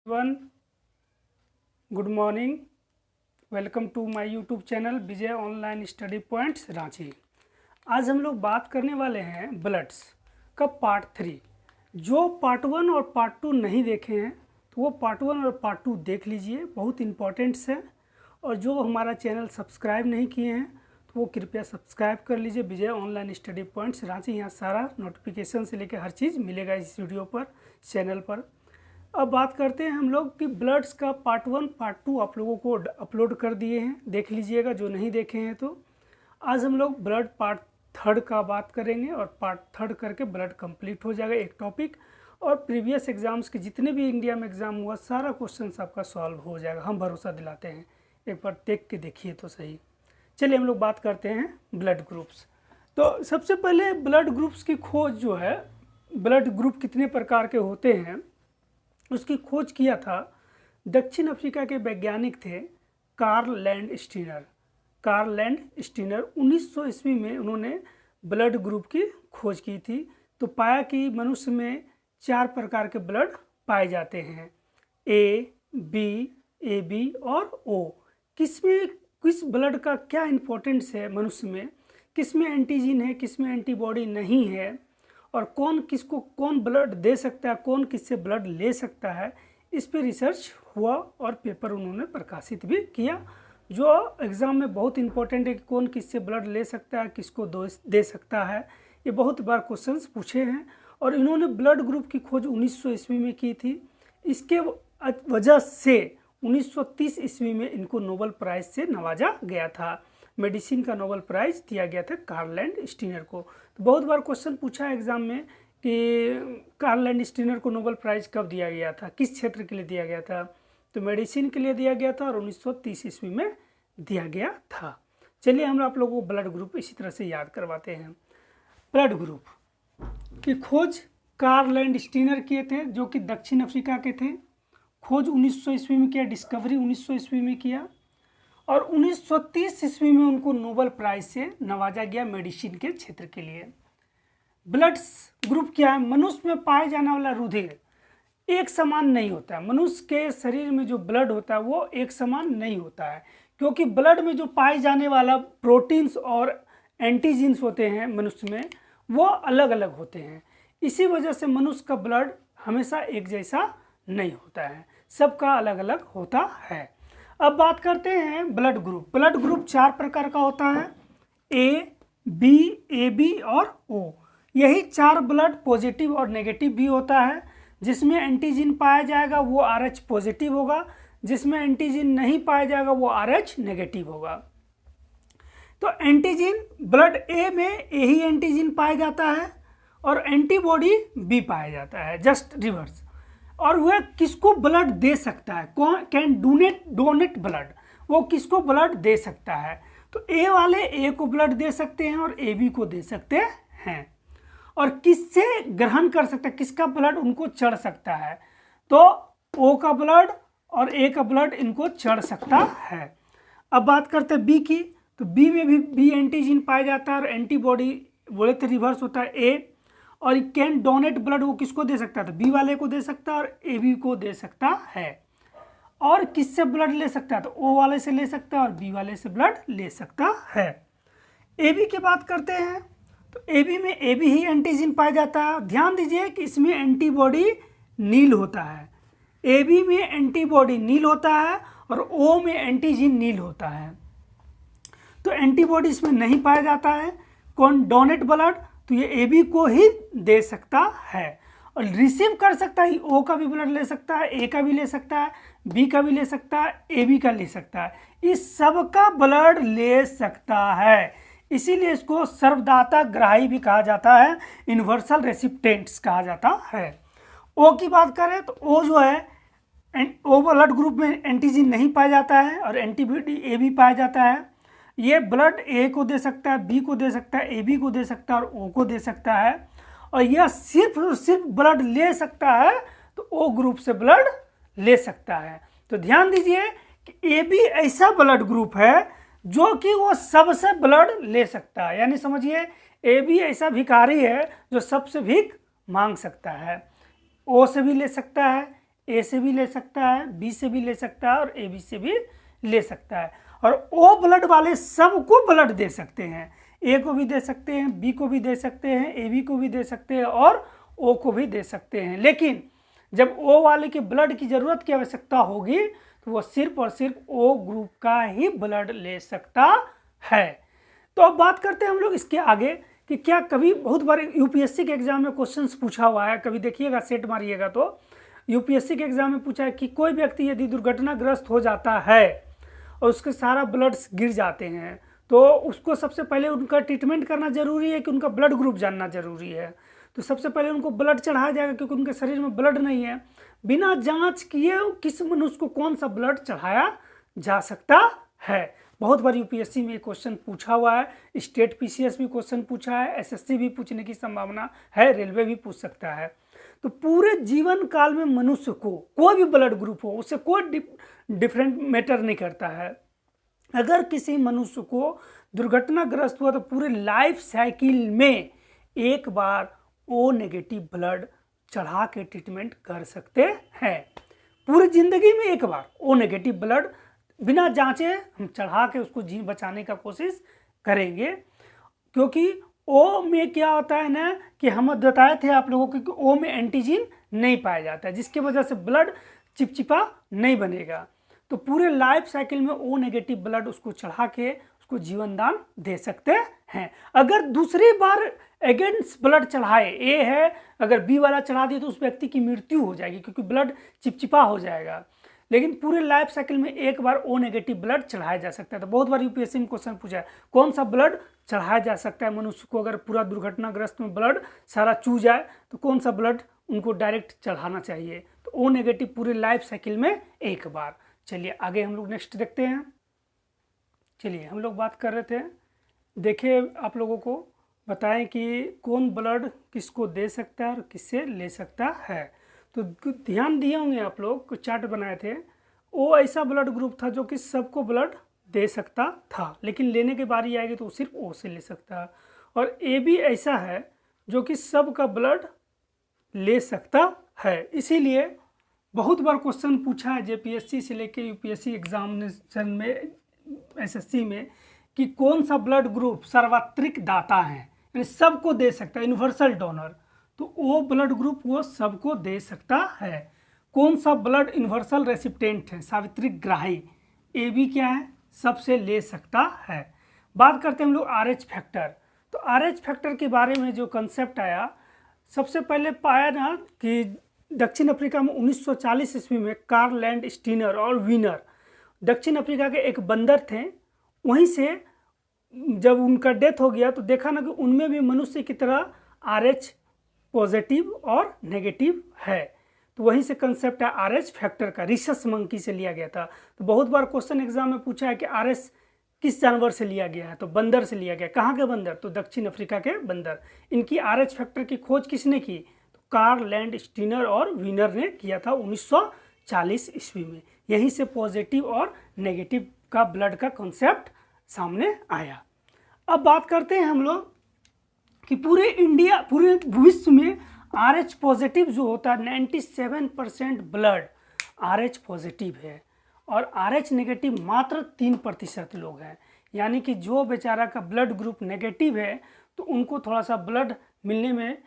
One good morning. Welcome to my YouTube channel Vijay online study points Ranchi. आज हम लोग बात करने वाले हैं ब्लड्स का पार्ट 3। जो पार्ट 1 और पार्ट 2 नहीं देखे हैं तो वो पार्ट 1 और पार्ट 2 देख लीजिए, बहुत इंपॉर्टेंट्स है। और जो हमारा चैनल सब्सक्राइब नहीं किए हैं तो वो कृपया सब्सक्राइब कर लीजिए Vijay online study points Ranchi. यहाँ सारा नोटिफिकेशन से लेकर हर चीज़ मिलेगा इस वीडियो पर, चैनल पर। अब बात करते हैं हम लोग कि ब्लड्स का पार्ट 1 पार्ट 2 आप लोगों को अपलोड कर दिए हैं, देख लीजिएगा जो नहीं देखे हैं तो। आज हम लोग ब्लड पार्ट 3 का बात करेंगे और पार्ट 3 करके ब्लड कंप्लीट हो जाएगा एक टॉपिक। और प्रीवियस एग्जाम्स के जितने भी इंडिया में एग्ज़ाम हुआ सारा क्वेश्चन आपका सॉल्व हो जाएगा, हम भरोसा दिलाते हैं। एक बार देख के देखिए तो सही। चलिए हम लोग बात करते हैं ब्लड ग्रुप्स। तो सबसे पहले ब्लड ग्रुप्स की खोज जो है, ब्लड ग्रुप कितने प्रकार के होते हैं उसकी खोज किया था दक्षिण अफ्रीका के वैज्ञानिक थे Karl Landsteiner. Karl Landsteiner 1900 ईस्वी में उन्होंने ब्लड ग्रुप की खोज की थी। तो पाया कि मनुष्य में 4 प्रकार के ब्लड पाए जाते हैं, ए, बी, ए बी और ओ। किस ब्लड का क्या इम्पोर्टेंस है मनुष्य में, किस में एंटीजन है, किस में एंटीबॉडी नहीं है, और कौन किसको कौन ब्लड दे सकता है, कौन किससे ब्लड ले सकता है, इस पे रिसर्च हुआ और पेपर उन्होंने प्रकाशित भी किया, जो एग्ज़ाम में बहुत इंपॉर्टेंट है कि कौन किससे ब्लड ले सकता है, किसको दे सकता है। ये बहुत बार क्वेश्चंस पूछे हैं। और इन्होंने ब्लड ग्रुप की खोज 1900 ईस्वी में की थी। इसके वजह से 1930 ईस्वी में इनको नोबेल प्राइज़ से नवाजा गया था। मेडिसिन का नोबेल प्राइज़ दिया गया था कार्ल लैंड स्टीनर को। तो बहुत बार क्वेश्चन पूछा है एग्जाम में कि कार्ल लैंड स्टीनर को नोबेल प्राइज़ कब दिया गया था, किस क्षेत्र के लिए दिया गया था। तो मेडिसिन के लिए दिया गया था और 1930 ईस्वी में दिया गया था। चलिए हम आप लोगों को ब्लड ग्रुप इसी तरह से याद करवाते हैं। ब्लड ग्रुप की खोज कार्ल लैंड स्टीनर किए थे, जो कि दक्षिण अफ्रीका के थे। खोज 1900 ईस्वी में किया, डिस्कवरी 1900 ईस्वी में किया और 1930 ईस्वी में उनको नोबेल प्राइज़ से नवाजा गया मेडिसिन के क्षेत्र के लिए। ब्लड ग्रुप क्या है? मनुष्य में पाए जाने वाला रुधिर एक समान नहीं होता है। मनुष्य के शरीर में जो ब्लड होता है वो एक समान नहीं होता है, क्योंकि ब्लड में जो पाए जाने वाला प्रोटीन्स और एंटीजेंस होते हैं मनुष्य में वो अलग अलग होते हैं। इसी वजह से मनुष्य का ब्लड हमेशा एक जैसा नहीं होता है, सबका अलग अलग होता है। अब बात करते हैं ब्लड ग्रुप। ब्लड ग्रुप 4 प्रकार का होता है, ए, बी, ए बी और ओ। यही 4 ब्लड पॉजिटिव और नेगेटिव भी होता है। जिसमें एंटीजन पाया जाएगा वो RH पॉजिटिव होगा, जिसमें एंटीजन नहीं पाया जाएगा वो RH नेगेटिव होगा। तो एंटीजन ब्लड ए में ए ही एंटीजन पाया जाता है और एंटीबॉडी बी पाया जाता है, जस्ट रिवर्स। और वह किसको ब्लड दे सकता है, कौन कैन डोनेट ब्लड, वो किसको ब्लड दे सकता है। तो ए वाले ए को ब्लड दे सकते हैं और ए बी को दे सकते हैं। और किससे ग्रहण कर सकता है, किसका ब्लड उनको चढ़ सकता है, तो ओ का ब्लड और ए का ब्लड इनको चढ़ सकता है। अब बात करते हैं बी की। तो बी में भी बी एंटीजन पाया जाता है और एंटीबॉडी बोले तो रिवर्स होता है ए। और कैन डोनेट ब्लड वो किसको दे सकता है, तो बी वाले को दे सकता है और ए बी को दे सकता है। और किससे ब्लड ले सकता है, तो ओ वाले से ले सकता है और बी वाले से ब्लड ले सकता है। ए बी की बात करते हैं। तो ए बी में ए बी ही एंटीजन पाया जाता है। ध्यान दीजिए कि इसमें एंटीबॉडी नील होता है। ए बी में एंटीबॉडी नील होता है और ओ में एंटीजन नील होता है। तो एंटीबॉडी इसमें नहीं पाया जाता है। कौन डोनेट ब्लड, तो ये ए बी को ही दे सकता है। और रिसीव कर सकता है, ओ का भी ब्लड ले सकता है, ए का भी ले सकता है, बी का भी ले सकता है, ए बी का ले सकता है। इस सब का ब्लड ले सकता है। इसीलिए इसको सर्वदाता ग्राही भी कहा जाता है, यूनिवर्सल रेसिपिएंट्स कहा जाता है। ओ की बात करें तो ओ जो है, ओ ब्लड ग्रुप में एंटीजन नहीं पाया जाता है और एंटीबॉडी ए बी पाया जाता है। ये ब्लड ए को दे सकता है, बी को दे सकता है, ए बी को दे सकता है और ओ को दे सकता है। और यह सिर्फ और सिर्फ ब्लड ले सकता है तो ओ ग्रुप से ब्लड ले सकता है। तो ध्यान दीजिए कि ए बी ऐसा ब्लड ग्रुप है जो कि वो सबसे ब्लड ले सकता है। यानी समझिए ए बी ऐसा भिखारी है जो सबसे भीख मांग सकता है। ओ से भी ले सकता है, ए से भी ले सकता है, बी से भी ले सकता है और ए बी से भी ले सकता है। और ओ ब्लड वाले सबको ब्लड दे सकते हैं, ए को भी दे सकते हैं, बी को भी दे सकते हैं, ए बी को भी दे सकते हैं और ओ को भी दे सकते हैं। लेकिन जब ओ वाले के ब्लड की ज़रूरत की आवश्यकता होगी तो वो सिर्फ और सिर्फ ओ ग्रुप का ही ब्लड ले सकता है। तो अब बात करते हैं हम लोग इसके आगे कि क्या कभी बहुत बार यूपीएससी के एग्जाम में क्वेश्चंस पूछा हुआ है, कभी देखिएगा सेट मारिएगा तो यूपीएससी के एग्जाम में पूछा है कि कोई व्यक्ति यदि दुर्घटनाग्रस्त हो जाता है और उसके सारा ब्लड्स गिर जाते हैं तो उसको सबसे पहले उनका ट्रीटमेंट करना जरूरी है कि उनका ब्लड ग्रुप जानना जरूरी है। तो सबसे पहले उनको ब्लड चढ़ाया जाएगा क्योंकि उनके शरीर में ब्लड नहीं है। बिना जांच किए किस मनुष्य को कौन सा ब्लड चढ़ाया जा सकता है। बहुत बार यूपीएससी में क्वेश्चन पूछा हुआ है, स्टेट पीसीएस भी क्वेश्चन पूछा है, एसएससी भी पूछने की संभावना है, रेलवे भी पूछ सकता है। तो पूरे जीवन काल में मनुष्य को कोई भी ब्लड ग्रुप हो उससे कोई डिफरेंट मैटर नहीं करता है। अगर किसी मनुष्य को दुर्घटनाग्रस्त हुआ तो पूरे लाइफ साइकिल में एक बार ओ नेगेटिव ब्लड चढ़ा के ट्रीटमेंट कर सकते हैं। पूरी जिंदगी में एक बार ओ नेगेटिव ब्लड बिना जांचे हम चढ़ा के उसको जी बचाने का कोशिश करेंगे। क्योंकि ओ में क्या होता है ना कि हम बताए थे आप लोगों को कि ओ में एंटीजन नहीं पाया जाता है, जिसकी वजह से ब्लड चिपचिपा नहीं बनेगा। तो पूरे लाइफ साइकिल में ओ नेगेटिव ब्लड उसको चढ़ा के उसको जीवन दान दे सकते हैं। अगर दूसरी बार अगेंस्ट ब्लड चढ़ाए, ए है अगर बी वाला चढ़ा दिए तो उस व्यक्ति की मृत्यु हो जाएगी क्योंकि ब्लड चिपचिपा हो जाएगा। लेकिन पूरे लाइफ साइकिल में एक बार ओ नेगेटिव ब्लड चढ़ाया जा सकता है। तो बहुत बार यूपीएससी में क्वेश्चन पूछा है कौन सा ब्लड चढ़ाया जा सकता है मनुष्य को, अगर पूरा दुर्घटनाग्रस्त में ब्लड सारा चू जाए तो कौन सा ब्लड उनको डायरेक्ट चढ़ाना चाहिए। तो ओ नेगेटिव पूरे लाइफ साइकिल में एक बार। चलिए आगे हम लोग नेक्स्ट देखते हैं। चलिए हम लोग बात कर रहे थे, देखिए आप लोगों को बताएं कि कौन ब्लड किसको दे सकता है और किससे ले सकता है। तो ध्यान दिए होंगे आप लोग को चार्ट बनाए थे, वो ऐसा ब्लड ग्रुप था जो कि सबको ब्लड दे सकता था, लेकिन लेने की बारी आएगी तो सिर्फ ओ से ले सकता है। और ए भी ऐसा है जो कि सबका ब्लड ले सकता है। इसीलिए बहुत बार क्वेश्चन पूछा है जेपीएससी से लेके यूपीएससी एग्जामिनेशन में, एसएससी में, कि कौन सा ब्लड ग्रुप सर्वात्रिक दाता है, यानी सबको दे सकता है, यूनिवर्सल डोनर। तो वो ब्लड ग्रुप वो सबको दे सकता है। कौन सा ब्लड यूनिवर्सल रेसिपिएंट है, सावित्रिक ग्राही। ए बी क्या है, सबसे ले सकता है। बात करते हैं हम लोग RH फैक्टर। तो RH फैक्टर के बारे में जो कंसेप्ट आया, सबसे पहले पाया ना कि दक्षिण अफ्रीका में 1940 ईस्वी में कार्ल लैंड स्टीनर और वीनर, दक्षिण अफ्रीका के एक बंदर थे, वहीं से जब उनका डेथ हो गया तो देखा ना कि उनमें भी मनुष्य की तरह RH पॉजिटिव और नेगेटिव है। तो वहीं से कंसेप्ट है RH फैक्टर का, रिसस मंकी से लिया गया था। तो बहुत बार क्वेश्चन एग्जाम में पूछा है कि RH किस जानवर से लिया गया है, तो बंदर से लिया गया। कहाँ के बंदर, तो दक्षिण अफ्रीका के बंदर। इनकी RH फैक्टर की खोज किसने की, तो कार्ल लैंड स्टीनर और वीनर ने किया था 1940 ईस्वी में। यहीं से पॉजिटिव और नेगेटिव का ब्लड का कॉन्सेप्ट सामने आया। अब बात करते हैं हम लोग कि पूरे विश्व में RH पॉजिटिव जो होता है 97% ब्लड RH पॉजिटिव है और RH नेगेटिव मात्र 3% लोग हैं। यानी कि जो बेचारा का ब्लड ग्रुप नेगेटिव है तो उनको थोड़ा सा ब्लड मिलने में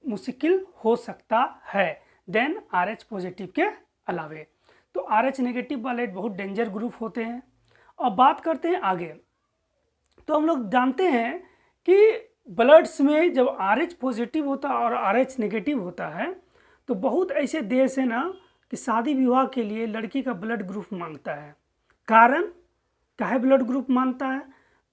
मुश्किल हो सकता है देन RH पॉजिटिव के अलावे। तो RH नेगेटिव वाले बहुत डेंजर ग्रुप होते हैं। अब बात करते हैं आगे। तो हम लोग जानते हैं कि ब्लड्स में जब RH पॉजिटिव होता है और RH नेगेटिव होता है तो बहुत ऐसे देश है ना कि शादी विवाह के लिए लड़की का ब्लड ग्रुप मांगता है। कारण काहे ब्लड ग्रुप मांगता है,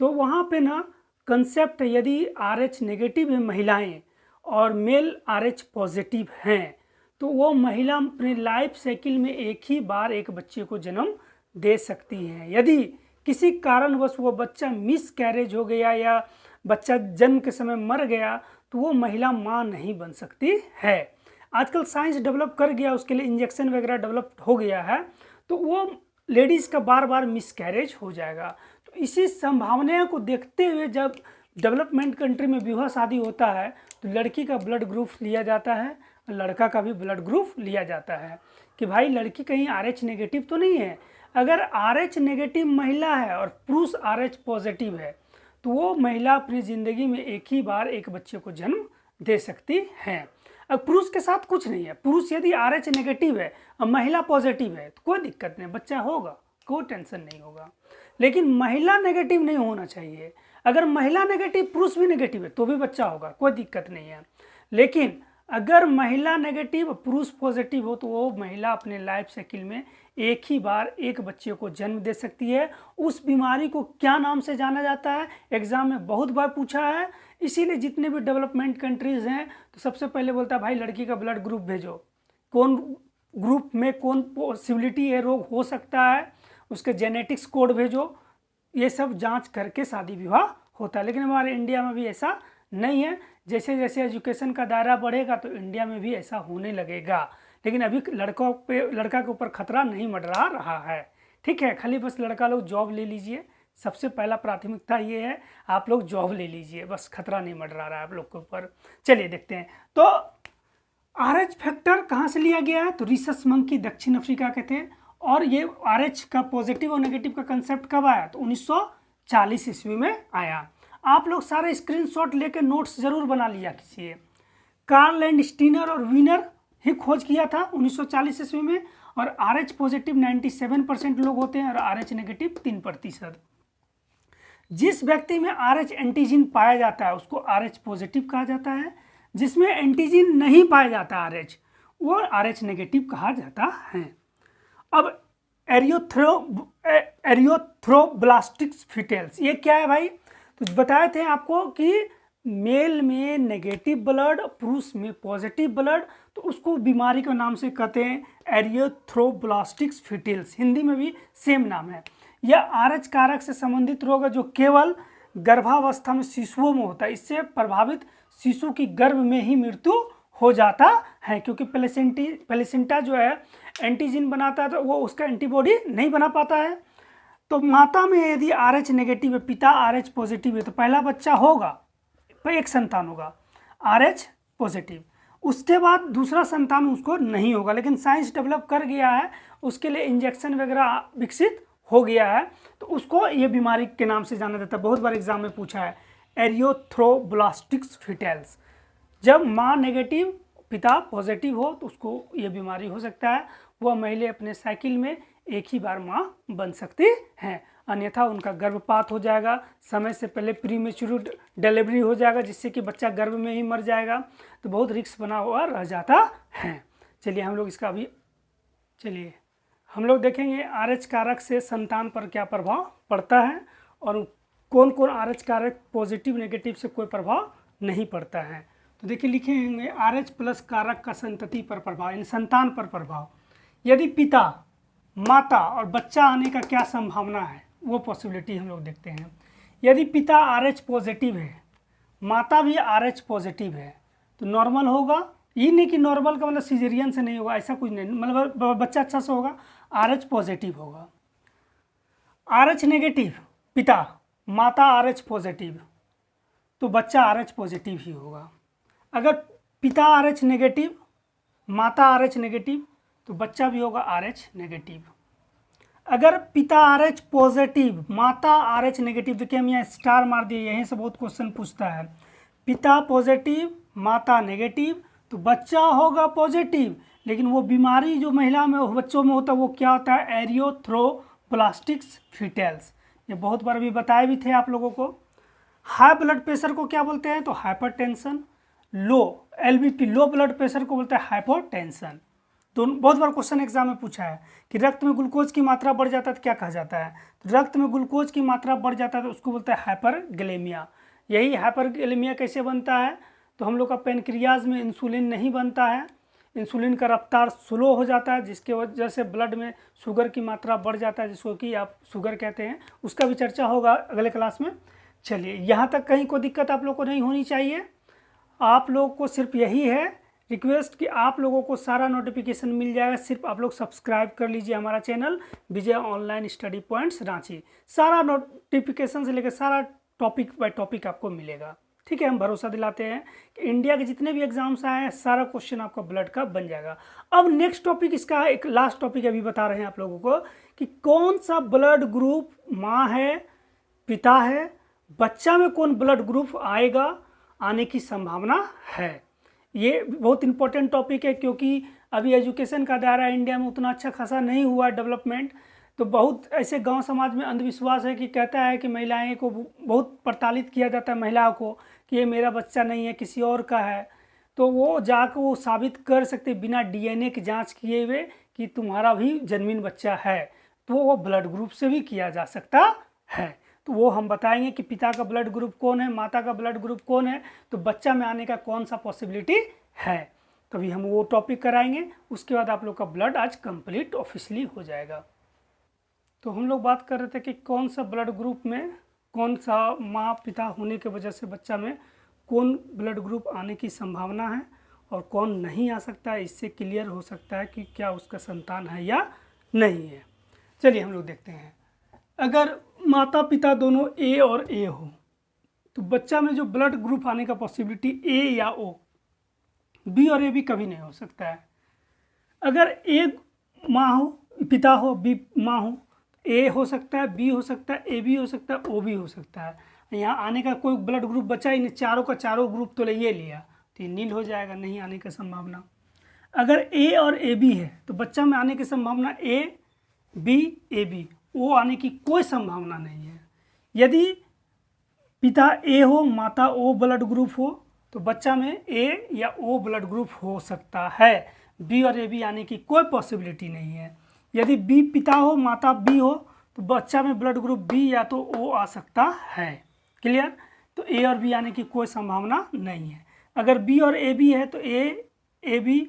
तो वहाँ पे ना कंसेप्ट है, यदि RH नेगेटिव है महिलाएं और मेल RH पॉजिटिव हैं तो वो महिला अपने लाइफ साइकिल में एक ही बार एक बच्चे को जन्म दे सकती हैं। यदि किसी कारणवश वो बच्चा मिस कैरेज हो गया या बच्चा जन्म के समय मर गया तो वो महिला माँ नहीं बन सकती है। आजकल साइंस डेवलप कर गया, उसके लिए इंजेक्शन वगैरह डेवलप हो गया है, तो वो लेडीज़ का बार बार मिस कैरेज हो जाएगा। तो इसी संभावना को देखते हुए जब डेवलपमेंट कंट्री में विवाह शादी होता है तो लड़की का ब्लड ग्रुप लिया जाता है और लड़का का भी ब्लड ग्रुप लिया जाता है कि भाई लड़की कहीं RH नेगेटिव तो नहीं है। अगर RH नेगेटिव महिला है और पुरुष RH पॉजिटिव है तो वो महिला अपनी ज़िंदगी में एक ही बार एक बच्चे को जन्म दे सकती है। अब पुरुष के साथ कुछ नहीं है, पुरुष यदि RH नेगेटिव है और महिला पॉजिटिव है तो कोई दिक्कत नहीं, बच्चा होगा, कोई टेंशन नहीं होगा। लेकिन महिला नेगेटिव नहीं होना चाहिए। अगर महिला नेगेटिव पुरुष भी नेगेटिव है तो भी बच्चा होगा, कोई दिक्कत नहीं है। लेकिन अगर महिला नेगेटिव पुरुष पॉजिटिव हो तो वो महिला अपने लाइफ साइकिल में एक ही बार एक बच्चे को जन्म दे सकती है। उस बीमारी को क्या नाम से जाना जाता है, एग्जाम में बहुत बार पूछा है। इसीलिए जितने भी डेवलपमेंट कंट्रीज़ हैं तो सबसे पहले बोलता है भाई लड़की का ब्लड ग्रुप भेजो, कौन ग्रुप में कौन पॉसिबिलिटी है रोग हो सकता है, उसके जेनेटिक्स कोड भेजो, ये सब जांच करके शादी विवाह होता है। लेकिन हमारे इंडिया में भी ऐसा नहीं है। जैसे जैसे एजुकेशन का दायरा बढ़ेगा तो इंडिया में भी ऐसा होने लगेगा। लेकिन अभी लड़का के ऊपर खतरा नहीं मंडरा रहा है। ठीक है, खाली बस लड़का लोग जॉब ले लीजिए, सबसे पहला प्राथमिकता ये है, आप लोग जॉब ले लीजिए, बस खतरा नहीं मंडरा रहा है आप लोग के ऊपर। चलिए देखते हैं तो RH फैक्टर कहाँ से लिया गया है, तो रिसस मंकी दक्षिण अफ्रीका के थे। और ये RH का पॉजिटिव और नेगेटिव का कंसेप्ट कब आया, तो 1940 ईस्वी में आया। आप लोग सारे स्क्रीनशॉट लेके नोट्स जरूर बना लिया कीजिए। कार्ल एंड स्टीनर और विनर ही खोज किया था 1940 ईस्वी में। और RH पॉजिटिव 97% लोग होते हैं और RH नेगेटिव 3%। जिस व्यक्ति में RH एंटीजन पाया जाता है उसको RH पॉजिटिव कहा जाता है। जिसमें एंटीजन नहीं पाया जाता RH, वो RH नेगेटिव कहा जाता है। अब एरियोथ्रोब्लास्टिक्स फिटेल्स ये क्या है भाई, तो बताए थे आपको कि मेल में नेगेटिव ब्लड, पुरुष में पॉजिटिव ब्लड, तो उसको बीमारी के नाम से कहते हैं एरियोथ्रोब्लास्टिक्स फिटेल्स। हिंदी में भी सेम नाम है। यह RH कारक से संबंधित रोग है जो केवल गर्भावस्था में शिशुओं में होता है। इससे प्रभावित शिशु की गर्भ में ही मृत्यु हो जाता है, क्योंकि प्लेसेंटा जो है एंटीजन बनाता है तो वो उसका एंटीबॉडी नहीं बना पाता है। तो माता में यदि RH नेगेटिव है, पिता RH पॉजिटिव है तो पहला बच्चा होगा, एक संतान होगा RH पॉजिटिव। उसके बाद दूसरा संतान उसको नहीं होगा। लेकिन साइंस डेवलप कर गया है, उसके लिए इंजेक्शन वगैरह विकसित हो गया है, तो उसको ये बीमारी के नाम से जाना जाता है। बहुत बार एग्जाम में पूछा है, एरियोथ्रोब्लास्टिक्स फिटेल्स। जब माँ नेगेटिव पिता पॉजिटिव हो तो उसको ये बीमारी हो सकता है। वह महिला अपने साइकिल में एक ही बार माँ बन सकती हैं, अन्यथा उनका गर्भपात हो जाएगा, समय से पहले प्रीमेच्योर डिलीवरी हो जाएगा जिससे कि बच्चा गर्भ में ही मर जाएगा। तो बहुत रिस्क बना हुआ रह जाता है। चलिए हम लोग देखेंगे RH कारक से संतान पर क्या प्रभाव पड़ता है और कौन कौन RH कारक पॉजिटिव नेगेटिव से कोई प्रभाव नहीं पड़ता है। तो देखिए लिखेंगे RH प्लस कारक का संतति पर प्रभाव, यानी संतान पर प्रभाव। यदि पिता, माता और बच्चा आने का क्या संभावना है, वो पॉसिबिलिटी हम लोग देखते हैं। यदि पिता RH पॉजिटिव है, माता भी RH पॉजिटिव है तो नॉर्मल होगा। ये नहीं कि नॉर्मल का मतलब सीजेरियन से नहीं होगा, ऐसा कुछ नहीं, मतलब बच्चा अच्छा से होगा, RH पॉजिटिव होगा। RH नेगेटिव पिता, माता RH पॉजिटिव तो बच्चा RH पॉजिटिव ही होगा। अगर पिता RH नेगेटिव, माता RH नेगेटिव तो बच्चा भी होगा RH नेगेटिव। अगर पिता RH पॉजिटिव, माता RH नेगेटिव, देखिए हम यहाँ स्टार मार दिए, यहीं से बहुत क्वेश्चन पूछता है। पिता पॉजिटिव, माता नेगेटिव तो बच्चा होगा पॉजिटिव, लेकिन वो बीमारी जो महिला में बच्चों में होता है वो क्या होता है, एरियोथ्रोब्लास्टिक्स फिटेल्स। ये बहुत बार भी बताए भी थे आप लोगों को। हाई ब्लड प्रेशर को क्या बोलते हैं, तो हाइपरटेंशन। लो LBP लो ब्लड प्रेशर को बोलते हैं हाइपोटेंशन। तो बहुत बार क्वेश्चन एग्जाम में पूछा है कि रक्त में ग्लूकोज की मात्रा बढ़ जाता है तो क्या कहा जाता है, तो रक्त में ग्लूकोज की मात्रा बढ़ जाता है तो उसको बोलते हैं हाइपरग्लेमिया। यही हाइपरग्लेमिया कैसे बनता है, तो हम लोग का पेनक्रियाज में इंसुलिन नहीं बनता है, इंसुलिन का रफ्तार स्लो हो जाता है, जिसके वजह से ब्लड में शुगर की मात्रा बढ़ जाता है, जिसको कि आप शुगर कहते हैं। उसका भी चर्चा होगा अगले क्लास में। चलिए यहाँ तक कहीं कोई दिक्कत आप लोग को नहीं होनी चाहिए। आप लोग को सिर्फ यही है रिक्वेस्ट कि आप लोगों को सारा नोटिफिकेशन मिल जाएगा, सिर्फ आप लोग सब्सक्राइब कर लीजिए हमारा channel Vijay online study points Ranchi. सारा नोटिफिकेशन से लेकर सारा टॉपिक बाय टॉपिक आपको मिलेगा। ठीक है, हम भरोसा दिलाते हैं कि इंडिया के जितने भी एग्जाम्स आए हैं सारा क्वेश्चन आपका ब्लड का बन जाएगा। अब नेक्स्ट टॉपिक, इसका एक लास्ट टॉपिक अभी बता रहे हैं आप लोगों को कि कौन सा ब्लड ग्रुप माँ है, पिता है, बच्चा में कौन ब्लड ग्रुप आएगा, आने की संभावना है। ये बहुत इंपॉर्टेंट टॉपिक है क्योंकि अभी एजुकेशन का दायरा इंडिया में उतना अच्छा खासा नहीं हुआ डेवलपमेंट। तो बहुत ऐसे गांव समाज में अंधविश्वास है कि कहता है कि महिलाएं को बहुत प्रताड़ित किया जाता है, महिलाओं को, कि ये मेरा बच्चा नहीं है किसी और का है। तो वो जाकर वो साबित कर सकते बिना डीएनए की जांच किए हुए कि तुम्हारा भी जन्मीन बच्चा है, तो वो ब्लड ग्रुप से भी किया जा सकता है। तो वो हम बताएंगे कि पिता का ब्लड ग्रुप कौन है, माता का ब्लड ग्रुप कौन है, तो बच्चा में आने का कौन सा पॉसिबिलिटी है। तो अभी हम वो टॉपिक कराएंगे, उसके बाद आप लोग का ब्लड आज कंप्लीट ऑफिशियली हो जाएगा। तो हम लोग बात कर रहे थे कि कौन सा ब्लड ग्रुप में कौन सा माँ पिता होने की वजह से बच्चा में कौन ब्लड ग्रुप आने की संभावना है और कौन नहीं आ सकता है। इससे क्लियर हो सकता है कि क्या उसका संतान है या नहीं है। चलिए हम लोग देखते हैं। अगर माता पिता दोनों ए और ए हो तो बच्चा में जो ब्लड ग्रुप आने का पॉसिबिलिटी ए या ओ, बी और ए भी कभी नहीं हो सकता है। अगर ए माँ हो, पिता हो, बी माँ हो, ए हो सकता है, बी हो सकता है, ए भी हो सकता है, ओ भी हो सकता है। यहाँ आने का कोई ब्लड ग्रुप बचा ही नहीं, चारों का चारों ग्रुप तो ये लिया तो ये नील हो जाएगा, नहीं आने की संभावना। अगर ए और ए बी है तो बच्चा में आने की संभावना ए बी ए बी, ओ आने की कोई संभावना नहीं है। यदि पिता ए हो, माता ओ ब्लड ग्रुप हो तो बच्चा में ए या ओ ब्लड ग्रुप हो सकता है। बी और ए बी आने की कोई पॉसिबिलिटी नहीं है। यदि बी पिता हो, माता बी हो तो बच्चा में ब्लड ग्रुप बी या तो ओ आ सकता है। क्लियर? तो ए और बी आने की कोई संभावना नहीं है। अगर बी और ए बी है तो ए बी,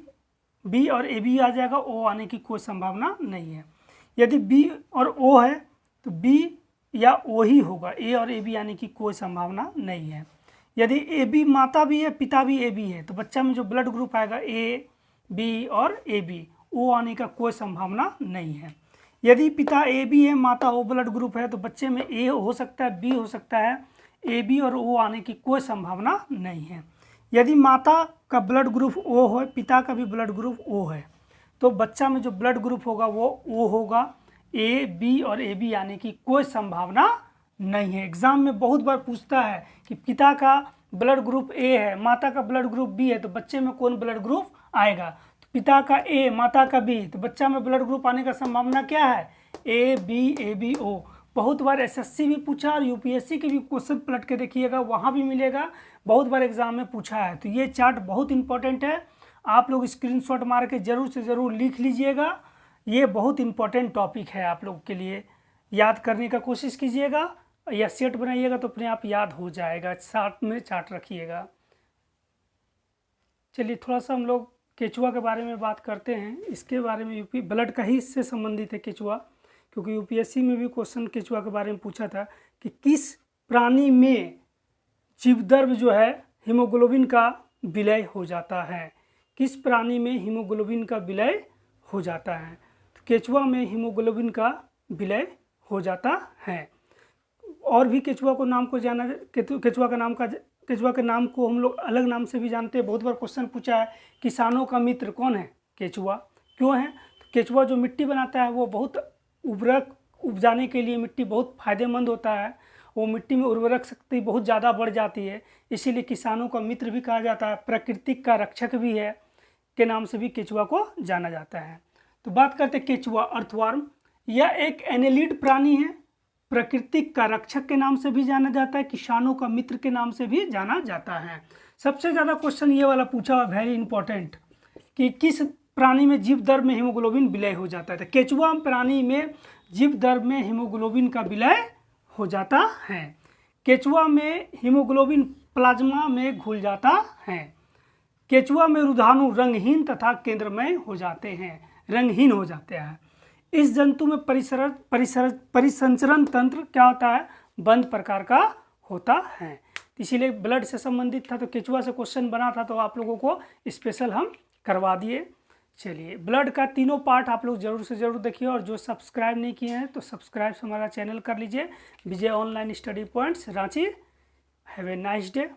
बी और ए बी आ जाएगा, ओ आने की कोई संभावना नहीं है। यदि बी और ओ है तो बी या ओ ही होगा, ए और ए बी आने की कोई संभावना नहीं है। यदि ए बी माता भी है, पिता भी ए बी है तो बच्चा में जो ब्लड ग्रुप आएगा ए बी और ए बी, ओ आने का कोई संभावना नहीं है। यदि पिता ए बी है, माता ओ ब्लड ग्रुप है तो बच्चे में ए हो सकता है, बी हो सकता है, ए बी और ओ आने की कोई संभावना नहीं है। यदि माता का ब्लड ग्रुप ओ है, पिता का भी ब्लड ग्रुप ओ है तो बच्चा में जो ब्लड ग्रुप होगा वो ओ होगा। ए बी और ए बी आने की कोई संभावना नहीं है। एग्जाम में बहुत बार पूछता है कि पिता का ब्लड ग्रुप ए है, माता का ब्लड ग्रुप बी है तो बच्चे में कौन ब्लड ग्रुप आएगा। तो पिता का ए, माता का बी, तो बच्चा में ब्लड ग्रुप आने का संभावना क्या है? A B O. बहुत बार एसएससी भी पूछा और यूपीएससी के भी क्वेश्चन पलट के देखिएगा, वहाँ भी मिलेगा, बहुत बार एग्जाम में पूछा है। तो ये चार्ट बहुत इंपॉर्टेंट है, आप लोग स्क्रीनशॉट मार के ज़रूर से ज़रूर लिख लीजिएगा। ये बहुत इंपॉर्टेंट टॉपिक है, आप लोग के लिए याद करने का कोशिश कीजिएगा या सेट बनाइएगा तो अपने आप याद हो जाएगा। साथ में चार्ट रखिएगा। चलिए थोड़ा सा हम लोग केचुआ के बारे में बात करते हैं। इसके बारे में यूपी ब्लड का ही इससे संबंधित है केचुआ, क्योंकि यूपीएससी में भी क्वेश्चन केचुआ के बारे में पूछा था कि किस प्राणी में जीवद्रव्य जो है हीमोग्लोबिन का विलय हो जाता है। किस प्राणी में हीमोग्लोबिन का विलय हो जाता है? तो केचुआ में हीमोग्लोबिन का विलय हो जाता है। और भी केचुआ को नाम को जाना, केचुआ के नाम को हम लोग अलग नाम से भी जानते हैं। बहुत बार क्वेश्चन पूछा है किसानों का मित्र कौन है? केचुआ। क्यों है? तो केचुआ जो मिट्टी बनाता है वो बहुत उर्वरक उपजाने के लिए मिट्टी बहुत फायदेमंद होता है। वो मिट्टी में उर्वरक शक्ति बहुत ज़्यादा बढ़ जाती है, इसीलिए किसानों का मित्र भी कहा जाता है। प्राकृतिक का रक्षक भी है के नाम से भी केचुआ को जाना जाता है। तो बात करते हैं केचुआ अर्थवर्म। यह एक एनेलिड प्राणी है, प्राकृतिक का रक्षक के नाम से भी जाना जाता है, किसानों का मित्र के नाम से भी जाना जाता है। सबसे ज़्यादा क्वेश्चन ये वाला पूछा हुआ, वेरी इंपॉर्टेंट, कि किस प्राणी में जीवद्रव्य में हीमोग्लोबिन विलय हो जाता है? तो केचुआ प्राणी में जीवद्रव्य में हीमोग्लोबिन का विलय हो जाता है। केचुआ में हीमोग्लोबिन प्लाज्मा में घुल जाता है। केचुआ में रुधाणु रंगहीन तथा केंद्रमय हो जाते हैं, रंगहीन हो जाते हैं। इस जंतु में परिसंचरण तंत्र क्या होता है? बंद प्रकार का होता है। इसीलिए ब्लड से संबंधित था तो केचुआ से क्वेश्चन बना था, तो आप लोगों को स्पेशल हम करवा दिए। चलिए ब्लड का तीनों पार्ट आप लोग जरूर से ज़रूर देखिए, और जो सब्सक्राइब नहीं किए हैं तो सब्सक्राइब हमारा चैनल कर लीजिए, Vijay online study points Ranchi. Have a nice day.